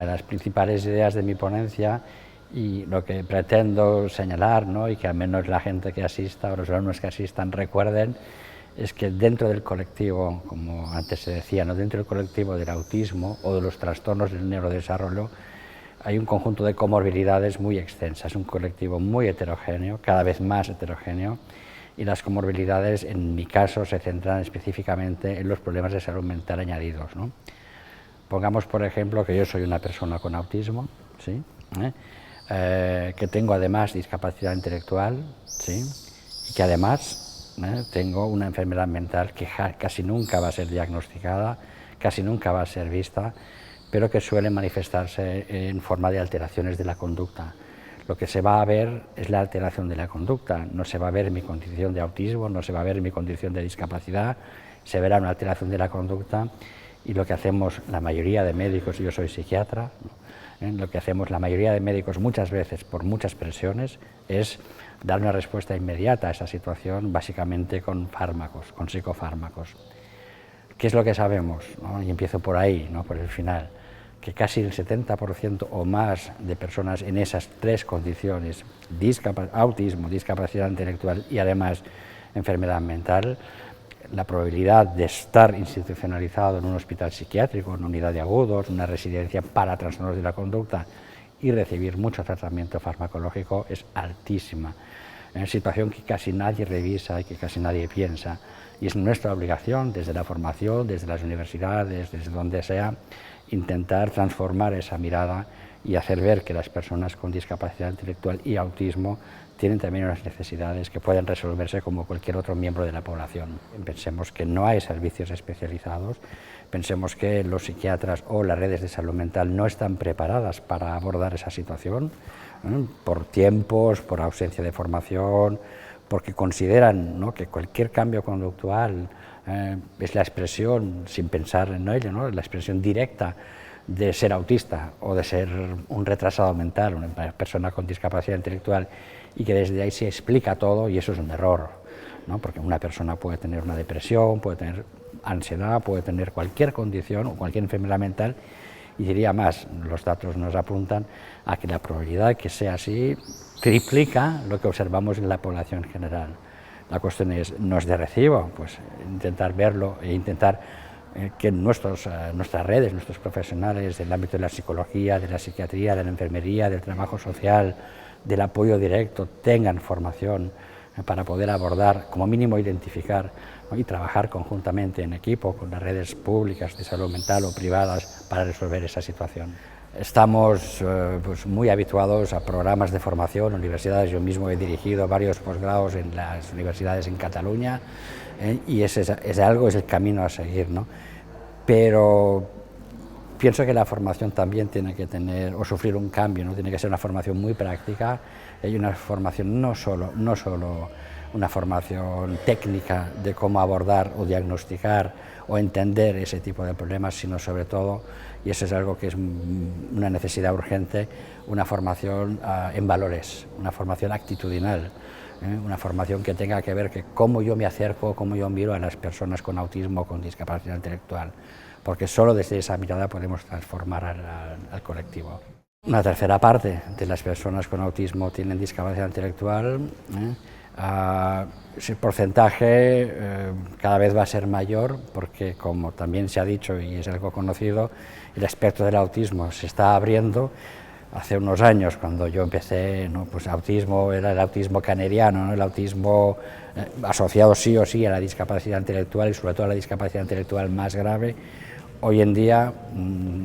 Las principales ideas de mi ponencia y lo que pretendo señalar, ¿no?, y que al menos la gente que asista o los alumnos que asistan recuerden, es que dentro del colectivo, como antes se decía, ¿no?, dentro del colectivo del autismo o de los trastornos del neurodesarrollo, hay un conjunto de comorbilidades muy extensas, un colectivo muy heterogéneo, cada vez más heterogéneo, y las comorbilidades, en mi caso, se centran específicamente en los problemas de salud mental añadidos, ¿no? Pongamos, por ejemplo, que yo soy una persona con autismo, ¿sí? Que tengo además discapacidad intelectual, ¿sí?, y que además tengo una enfermedad mental que casi nunca va a ser diagnosticada, casi nunca va a ser vista, pero que suele manifestarse en forma de alteraciones de la conducta. Lo que se va a ver es la alteración de la conducta, no se va a ver mi condición de autismo, no se va a ver mi condición de discapacidad, se verá una alteración de la conducta. Y lo que hacemos la mayoría de médicos, yo soy psiquiatra, lo que hacemos la mayoría de médicos muchas veces por muchas presiones es dar una respuesta inmediata a esa situación, básicamente con fármacos, con psicofármacos. ¿Qué es lo que sabemos?, ¿no? Y empiezo por ahí, ¿no?, por el final, que casi el 70% o más de personas en esas tres condiciones, autismo, discapacidad intelectual y además enfermedad mental, la probabilidad de estar institucionalizado en un hospital psiquiátrico, en una unidad de agudos, una residencia para trastornos de la conducta y recibir mucho tratamiento farmacológico es altísima, en una situación que casi nadie revisa y que casi nadie piensa. Y es nuestra obligación, desde la formación, desde las universidades, desde donde sea, intentar transformar esa mirada y hacer ver que las personas con discapacidad intelectual y autismo tienen también unas necesidades que pueden resolverse como cualquier otro miembro de la población. Pensemos que no hay servicios especializados, pensemos que los psiquiatras o las redes de salud mental no están preparadas para abordar esa situación, por tiempos, por ausencia de formación, porque consideran, ¿no?, que cualquier cambio conductual es la expresión, sin pensar en ello, ¿no?, la expresión directa de ser autista o de ser un retrasado mental, una persona con discapacidad intelectual, y que desde ahí se explica todo, y eso es un error, ¿no?, porque una persona puede tener una depresión, puede tener ansiedad, puede tener cualquier condición o cualquier enfermedad mental, y diría más, los datos nos apuntan a que la probabilidad de que sea así triplica lo que observamos en la población general. La cuestión no es de recibo, pues intentar verlo e intentar que nuestras redes, nuestros profesionales del ámbito de la psicología, de la psiquiatría, de la enfermería, del trabajo social, del apoyo directo, tengan formación para poder abordar, como mínimo identificar, ¿no?, y trabajar conjuntamente en equipo con las redes públicas de salud mental o privadas para resolver esa situación. Estamos pues muy habituados a programas de formación, universidades. Yo mismo he dirigido varios posgrados en las universidades en Cataluña, y ese es el camino a seguir, ¿no? Pero pienso que la formación también tiene que tener o sufrir un cambio, ¿no? Tiene que ser una formación muy práctica y una formación no solo una formación técnica de cómo abordar o diagnosticar o entender ese tipo de problemas, sino sobre todo, y eso es algo que es una necesidad urgente, una formación en valores, una formación actitudinal, una formación que tenga que ver que cómo yo me acerco, cómo yo miro a las personas con autismo o con discapacidad intelectual, porque solo desde esa mirada podemos transformar al colectivo. Una tercera parte de las personas con autismo tienen discapacidad intelectual. Ese porcentaje cada vez va a ser mayor porque, como también se ha dicho y es algo conocido, el espectro del autismo se está abriendo. Hace unos años, cuando yo empecé, ¿no?, pues autismo era el autismo caneriano, ¿no?, el autismo asociado sí o sí a la discapacidad intelectual y sobre todo a la discapacidad intelectual más grave. Hoy en día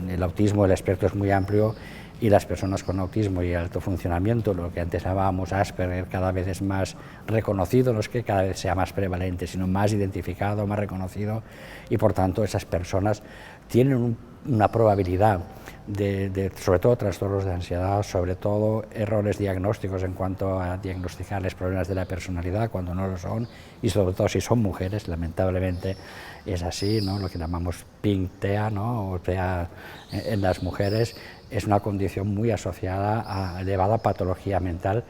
el autismo, el espectro es muy amplio, y las personas con autismo y alto funcionamiento, lo que antes llamábamos Asperger, cada vez es más reconocido, no es que cada vez sea más prevalente, sino más identificado, más reconocido, y por tanto esas personas tienen una probabilidad de sobre todo trastornos de ansiedad, sobre todo errores diagnósticos en cuanto a diagnosticarles problemas de la personalidad cuando no lo son, y sobre todo si son mujeres, lamentablemente es así, ¿no?, lo que llamamos pink TEA, ¿no?, o TEA en las mujeres, es una condición muy asociada a elevada patología mental,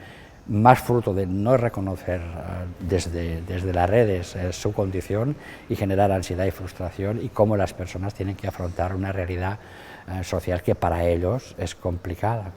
más fruto de no reconocer desde las redes su condición y generar ansiedad y frustración, y cómo las personas tienen que afrontar una realidad social que para ellos es complicada.